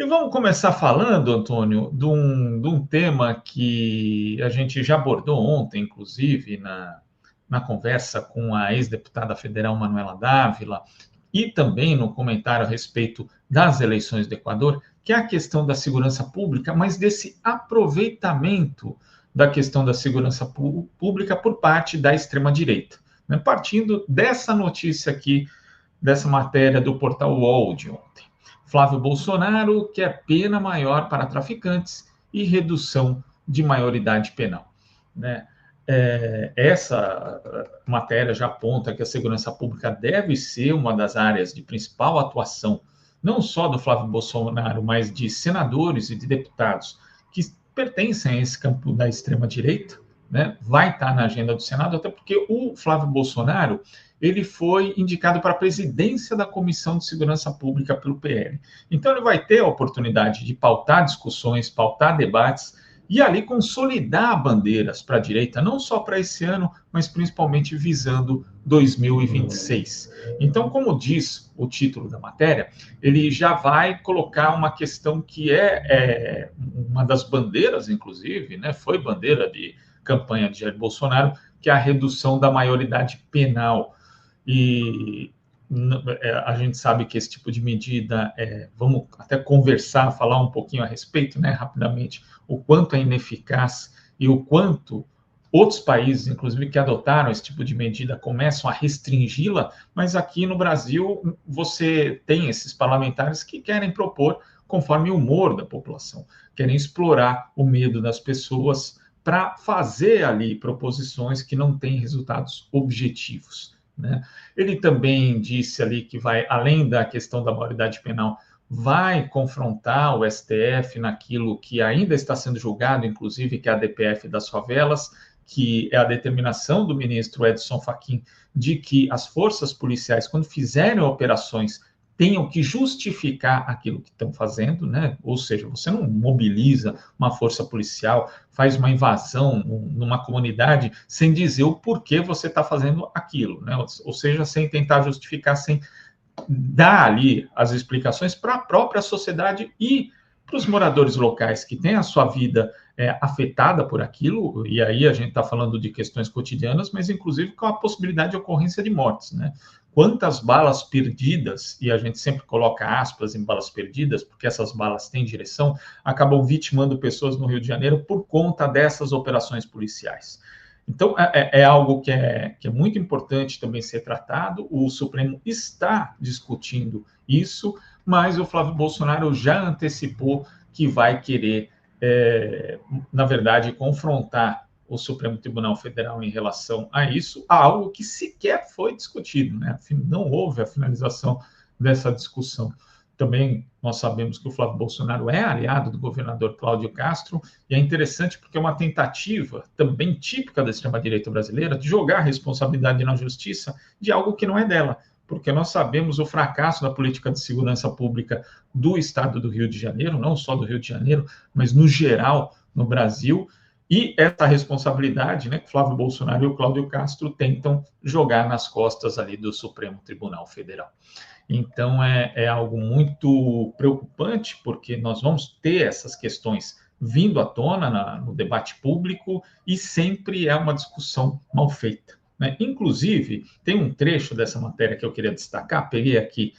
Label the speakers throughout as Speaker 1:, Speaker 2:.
Speaker 1: E vamos começar falando, Antônio, de um tema que a gente já abordou ontem, inclusive, na conversa com a ex-deputada federal Manuela Dávila, e também no comentário a respeito das eleições do Equador, que é a questão da segurança pública, mas desse aproveitamento da questão da segurança pública por parte da extrema-direita. Né? Partindo dessa notícia aqui, dessa matéria do portal UOL de ontem. Flávio Bolsonaro quer pena maior para traficantes e redução de maioridade penal. Né? Essa matéria já aponta que a segurança pública deve ser uma das áreas de principal atuação, não só do Flávio Bolsonaro, mas de senadores e de deputados que pertencem a esse campo da extrema-direita, né? Vai estar na agenda do Senado, até porque o Flávio Bolsonaro ele foi indicado para a presidência da Comissão de Segurança Pública pelo PL. Então, ele vai ter a oportunidade de pautar discussões, pautar debates e ali consolidar bandeiras para a direita, não só para esse ano, mas principalmente visando 2026. Então, como diz o título da matéria, ele já vai colocar uma questão que é uma das bandeiras, inclusive, né, foi bandeira de campanha de Jair Bolsonaro, que é a redução da maioridade penal. E a gente sabe que esse tipo de medida, vamos até conversar, falar um pouquinho a respeito, né, rapidamente, o quanto é ineficaz e o quanto outros países, inclusive, que adotaram esse tipo de medida, começam a restringi-la, mas aqui no Brasil você tem esses parlamentares que querem propor conforme o humor da população, querem explorar o medo das pessoas para fazer ali proposições que não têm resultados objetivos. Né? Ele também disse ali que vai, além da questão da maioridade penal, vai confrontar o STF naquilo que ainda está sendo julgado, inclusive, que é a DPF das favelas, que é a determinação do ministro Edson Fachin de que as forças policiais, quando fizerem operações, tenham que justificar aquilo que estão fazendo, né? Ou seja, você não mobiliza uma força policial, faz uma invasão numa comunidade sem dizer o porquê você está fazendo aquilo, né? Ou seja, sem tentar justificar, sem dar ali as explicações para a própria sociedade e para os moradores locais que têm a sua vida afetada por aquilo, e aí a gente está falando de questões cotidianas, mas inclusive com a possibilidade de ocorrência de mortes, né? Quantas balas perdidas, e a gente sempre coloca aspas em balas perdidas, porque essas balas têm direção, acabam vitimando pessoas no Rio de Janeiro por conta dessas operações policiais. Então, é algo que é muito importante também ser tratado. O Supremo está discutindo isso, mas o Flávio Bolsonaro já antecipou que vai querer, na verdade, confrontar o Supremo Tribunal Federal em relação a isso, a algo que sequer foi discutido, né? Não houve a finalização dessa discussão. Também nós sabemos que o Flávio Bolsonaro é aliado do governador Cláudio Castro, e é interessante porque é uma tentativa, também típica da extrema-direita brasileira, de jogar a responsabilidade na justiça de algo que não é dela, porque nós sabemos o fracasso da política de segurança pública do estado do Rio de Janeiro, não só do Rio de Janeiro, mas no geral no Brasil, e essa responsabilidade, né, que Flávio Bolsonaro e o Cláudio Castro tentam jogar nas costas ali do Supremo Tribunal Federal. Então, é algo muito preocupante, porque nós vamos ter essas questões vindo à tona no debate público e sempre é uma discussão mal feita. Né? Inclusive, tem um trecho dessa matéria que eu queria destacar, peguei aqui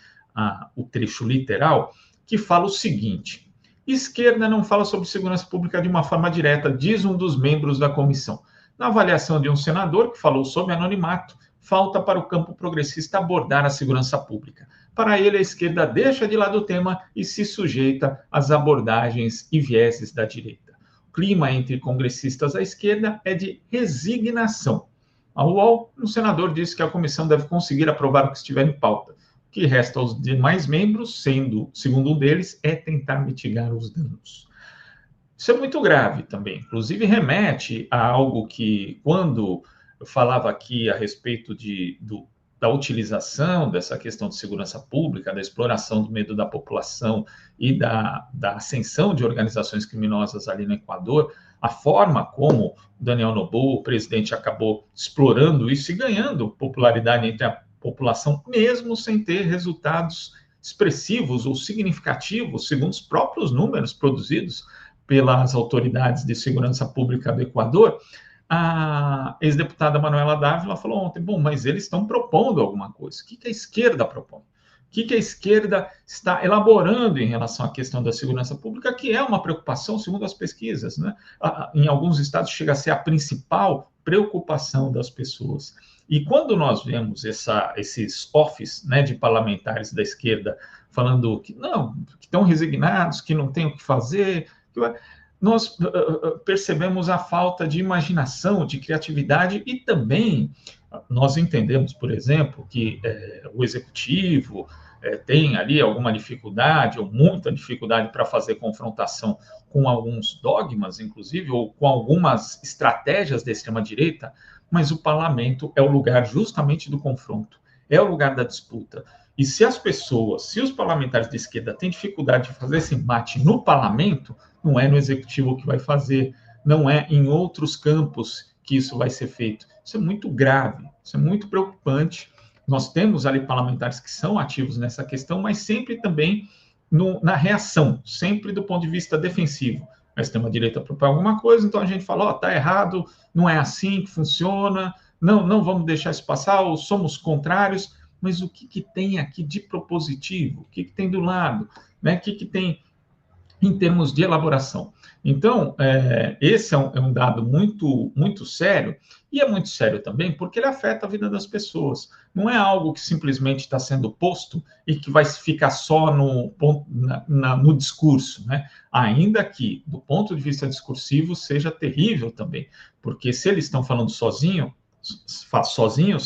Speaker 1: o trecho literal, que fala o seguinte: esquerda não fala sobre segurança pública de uma forma direta, diz um dos membros da comissão. Na avaliação de um senador que falou sobre anonimato, falta para o campo progressista abordar a segurança pública. Para ele, a esquerda deixa de lado o tema e se sujeita às abordagens e vieses da direita. O clima entre congressistas à esquerda é de resignação. A UOL, um senador disse que a comissão deve conseguir aprovar o que estiver em pauta. O que resta aos demais membros, sendo, segundo um deles, é tentar mitigar os danos. Isso é muito grave também, inclusive remete a algo que, quando eu falava aqui a respeito da utilização dessa questão de segurança pública, da exploração do medo da população e da ascensão de organizações criminosas ali no Equador, a forma como Daniel Noboa, o presidente, acabou explorando isso e ganhando popularidade entre a população, mesmo sem ter resultados expressivos ou significativos, segundo os próprios números produzidos pelas autoridades de segurança pública do Equador. A ex-deputada Manuela Dávila falou ontem, bom, mas eles estão propondo alguma coisa. O que a esquerda propõe? O que a esquerda está elaborando em relação à questão da segurança pública, que é uma preocupação, segundo as pesquisas, né? Em alguns estados chega a ser a principal preocupação das pessoas. E quando nós vemos esses offs, né, de parlamentares da esquerda falando que não, que estão resignados, que não tem o que fazer, nós percebemos a falta de imaginação, de criatividade e também nós entendemos, por exemplo, que o executivo tem ali alguma dificuldade ou muita dificuldade para fazer confrontação com alguns dogmas, inclusive, ou com algumas estratégias da extrema-direita, mas o parlamento é o lugar justamente do confronto, é o lugar da disputa. E se as pessoas, se os parlamentares de esquerda têm dificuldade de fazer esse embate no parlamento, não é no executivo que vai fazer, não é em outros campos que isso vai ser feito. Isso é muito grave, isso é muito preocupante. Nós temos ali parlamentares que são ativos nessa questão, mas sempre também na reação, sempre do ponto de vista defensivo. A extrema-direita propõe alguma coisa, então a gente fala, ó, tá errado, não é assim que funciona, não vamos deixar isso passar, ou somos contrários, mas o que tem aqui de propositivo? O que tem do lado? Né? O que tem em termos de elaboração? Então, esse é um dado muito, muito sério, e é muito sério também porque ele afeta a vida das pessoas. Não é algo que simplesmente está sendo posto e que vai ficar só no discurso, né? Ainda que, do ponto de vista discursivo, seja terrível também, porque se eles estão falando sozinhos,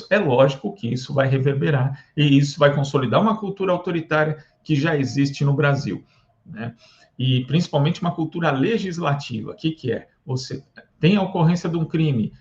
Speaker 1: é lógico que isso vai reverberar e isso vai consolidar uma cultura autoritária que já existe no Brasil, né? E principalmente uma cultura legislativa. O que é? Você tem a ocorrência de um crime,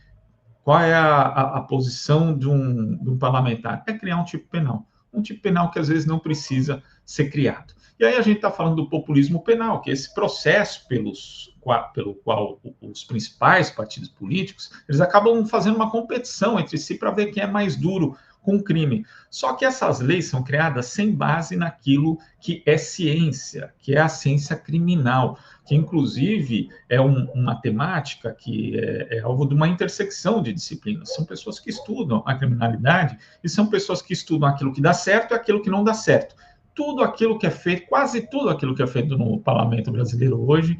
Speaker 1: qual é a posição de um parlamentar? É criar um tipo penal que às vezes não precisa ser criado. E aí a gente está falando do populismo penal, que é esse processo pelo qual os principais partidos políticos, eles acabam fazendo uma competição entre si para ver quem é mais duro com o crime. Só que essas leis são criadas sem base naquilo que é ciência, que é a ciência criminal, que inclusive é uma temática que é alvo de uma intersecção de disciplinas. São pessoas que estudam a criminalidade e são pessoas que estudam aquilo que dá certo e aquilo que não dá certo. Tudo aquilo que é feito, quase tudo aquilo que é feito no parlamento brasileiro hoje,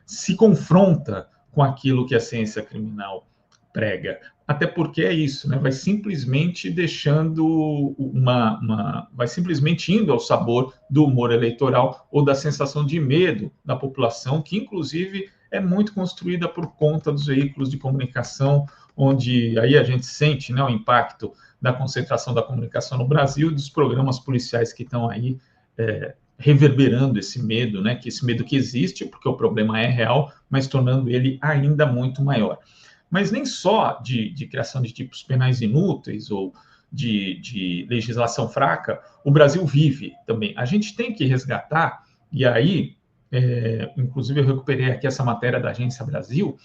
Speaker 1: se confronta com aquilo que a ciência criminal prega. Até porque é isso, né? Vai simplesmente deixando vai simplesmente indo ao sabor do humor eleitoral ou da sensação de medo da população, que inclusive é muito construída por conta dos veículos de comunicação, onde aí a gente sente, né, o impacto da concentração da comunicação no Brasil, dos programas policiais que estão aí reverberando esse medo, né? Que esse medo que existe, porque o problema é real, mas tornando ele ainda muito maior. Mas nem só de criação de tipos penais inúteis ou de legislação fraca, o Brasil vive também. A gente tem que resgatar, e aí, inclusive eu recuperei aqui essa matéria da Agência Brasil,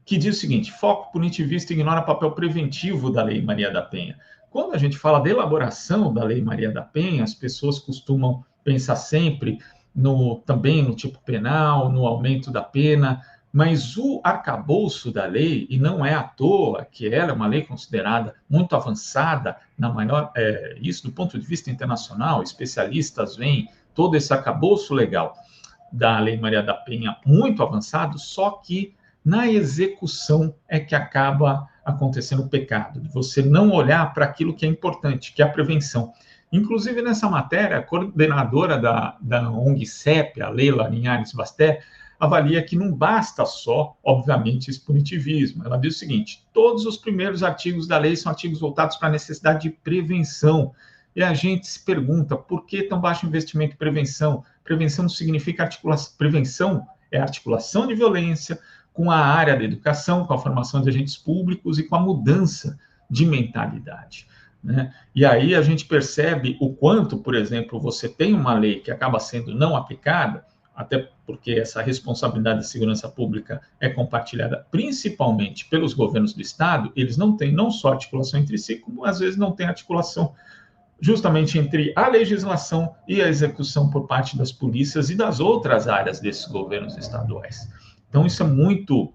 Speaker 1: que diz o seguinte: foco punitivista ignora papel preventivo da Lei Maria da Penha. Quando a gente fala da elaboração da Lei Maria da Penha, as pessoas costumam pensar sempre também no tipo penal, no aumento da pena, mas o arcabouço da lei, e não é à toa que ela é uma lei considerada muito avançada, isso do ponto de vista internacional, especialistas veem todo esse arcabouço legal da Lei Maria da Penha muito avançado, só que na execução é que acaba acontecendo o pecado, de você não olhar para aquilo que é importante, que é a prevenção. Inclusive, nessa matéria, a coordenadora da ONG CEP, a Leila Linhares Basté, avalia que não basta só, obviamente, esse punitivismo. Ela diz o seguinte: todos os primeiros artigos da lei são artigos voltados para a necessidade de prevenção. E a gente se pergunta, por que tão baixo investimento em prevenção? Prevenção não significa articulação. Prevenção é articulação de violência com a área da educação, com a formação de agentes públicos e com a mudança de mentalidade, né? E aí a gente percebe o quanto, por exemplo, você tem uma lei que acaba sendo não aplicada, até porque essa responsabilidade de segurança pública é compartilhada principalmente pelos governos do Estado. Eles não têm não só articulação entre si, como às vezes não têm articulação justamente entre a legislação e a execução por parte das polícias e das outras áreas desses governos estaduais. Então, isso é muito,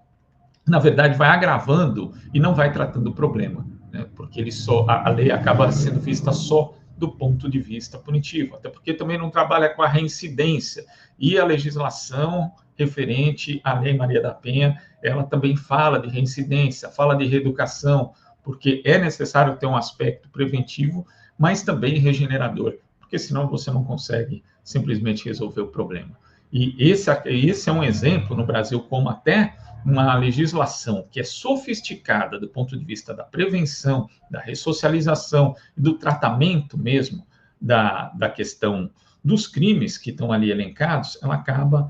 Speaker 1: na verdade, vai agravando e não vai tratando o problema, né? Porque a lei acaba sendo vista só do ponto de vista punitivo, até porque também não trabalha com a reincidência. E a legislação referente à Lei Maria da Penha, ela também fala de reincidência, fala de reeducação, porque é necessário ter um aspecto preventivo, mas também regenerador, porque senão você não consegue simplesmente resolver o problema. E esse é um exemplo no Brasil como até uma legislação que é sofisticada do ponto de vista da prevenção, da ressocialização, do tratamento mesmo da questão dos crimes que estão ali elencados, ela acaba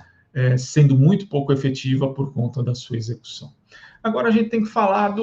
Speaker 1: sendo muito pouco efetiva por conta da sua execução. Agora a gente tem que falar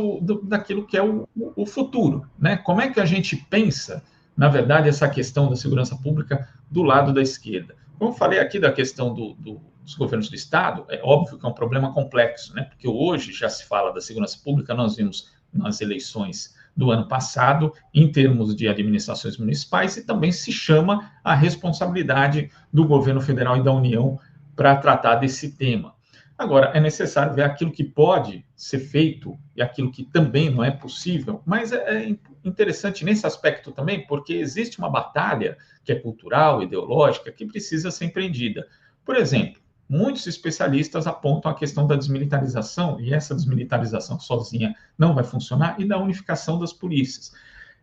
Speaker 1: daquilo que é o futuro, né? Como é que a gente pensa, na verdade, essa questão da segurança pública do lado da esquerda? Como eu falei aqui da questão dos governos do Estado, é óbvio que é um problema complexo, né? Porque hoje já se fala da segurança pública, nós vimos nas eleições do ano passado, em termos de administrações municipais, e também se chama a responsabilidade do governo federal e da União para tratar desse tema. Agora, é necessário ver aquilo que pode ser feito e aquilo que também não é possível, mas é interessante nesse aspecto também, porque existe uma batalha que é cultural, ideológica, que precisa ser empreendida. Por exemplo, muitos especialistas apontam a questão da desmilitarização, e essa desmilitarização sozinha não vai funcionar, e da unificação das polícias.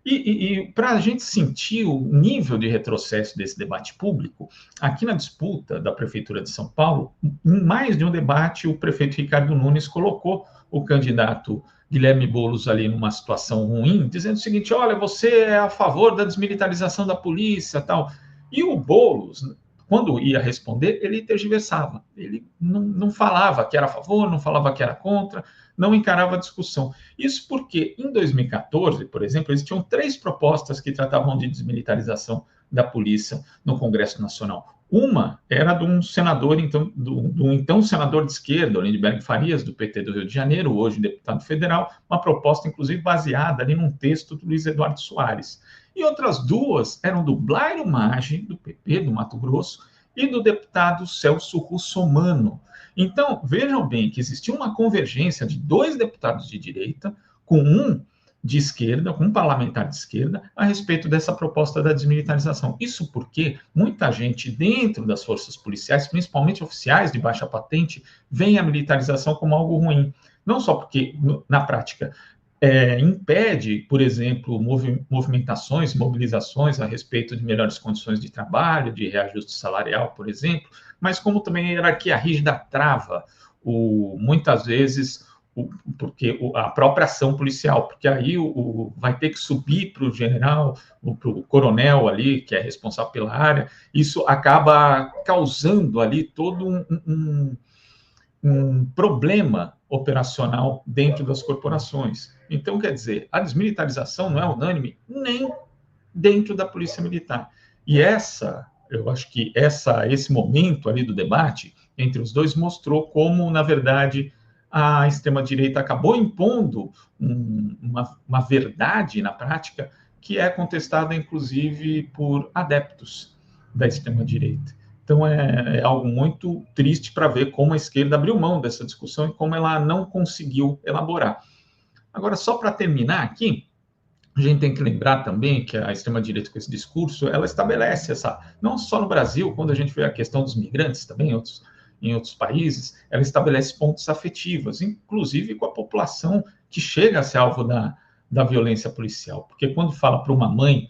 Speaker 1: E para a gente sentir o nível de retrocesso desse debate público, aqui na disputa da Prefeitura de São Paulo, em mais de um debate, o prefeito Ricardo Nunes colocou o candidato Guilherme Boulos ali numa situação ruim, dizendo o seguinte: olha, você é a favor da desmilitarização da polícia, tal. E o Boulos, quando ia responder, ele tergiversava. Ele não falava que era a favor, não falava que era contra, não encarava a discussão. Isso porque, em 2014, por exemplo, existiam 3 propostas que tratavam de desmilitarização da polícia no Congresso Nacional. Uma era de um senador, então senador de esquerda, Lindenberg Farias, do PT do Rio de Janeiro, hoje deputado federal, uma proposta, inclusive, baseada ali num texto do Luiz Eduardo Soares. E outras 2 eram do Blairo Maggi, do PP, do Mato Grosso, e do deputado Celso Russomano. Então, vejam bem que existia uma convergência de 2 deputados de direita com um de esquerda, com um parlamentar de esquerda, a respeito dessa proposta da desmilitarização. Isso porque muita gente dentro das forças policiais, principalmente oficiais de baixa patente, vê a militarização como algo ruim. Não só porque, na prática, impede, por exemplo, movimentações, mobilizações a respeito de melhores condições de trabalho, de reajuste salarial, por exemplo, mas como também a hierarquia rígida trava, muitas vezes, porque a própria ação policial, porque aí vai ter que subir para o general, para o coronel ali, que é responsável pela área, isso acaba causando ali todo um problema operacional dentro das corporações. Então, quer dizer, a desmilitarização não é unânime nem dentro da Polícia Militar. E eu acho que esse momento ali do debate entre os dois mostrou como, na verdade, a extrema-direita acabou impondo uma verdade na prática que é contestada, inclusive, por adeptos da extrema-direita. Então, é algo muito triste para ver como a esquerda abriu mão dessa discussão e como ela não conseguiu elaborar. Agora, só para terminar aqui, a gente tem que lembrar também que a extrema-direita, com esse discurso, ela estabelece não só no Brasil, quando a gente vê a questão dos migrantes também, em outros países, ela estabelece pontos afetivos, inclusive com a população que chega a ser alvo da violência policial. Porque quando fala para uma mãe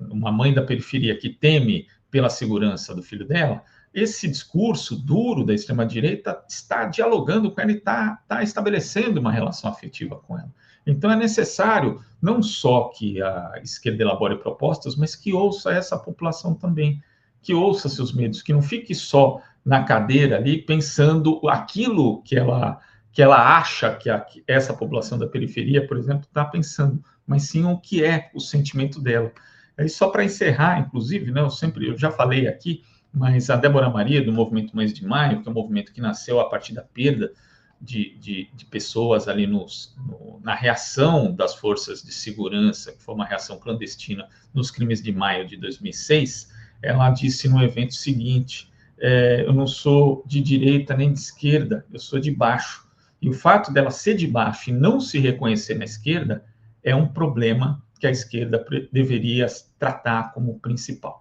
Speaker 1: uma mãe da periferia que teme pela segurança do filho dela, esse discurso duro da extrema-direita está dialogando com ela e está estabelecendo uma relação afetiva com ela. Então, é necessário não só que a esquerda elabore propostas, mas que ouça essa população também, que ouça seus medos, que não fique só na cadeira ali pensando aquilo que ela acha que essa população da periferia, por exemplo, está pensando, mas sim o que é o sentimento dela. E só para encerrar, inclusive, né, eu já falei aqui, mas a Débora Maria, do Movimento Mães de Maio, que é um movimento que nasceu a partir da perda de pessoas ali na reação das forças de segurança, que foi uma reação clandestina nos crimes de maio de 2006, ela disse no evento seguinte: eu não sou de direita nem de esquerda, eu sou de baixo. E o fato dela ser de baixo e não se reconhecer na esquerda é um problema que a esquerda deveria tratar como principal.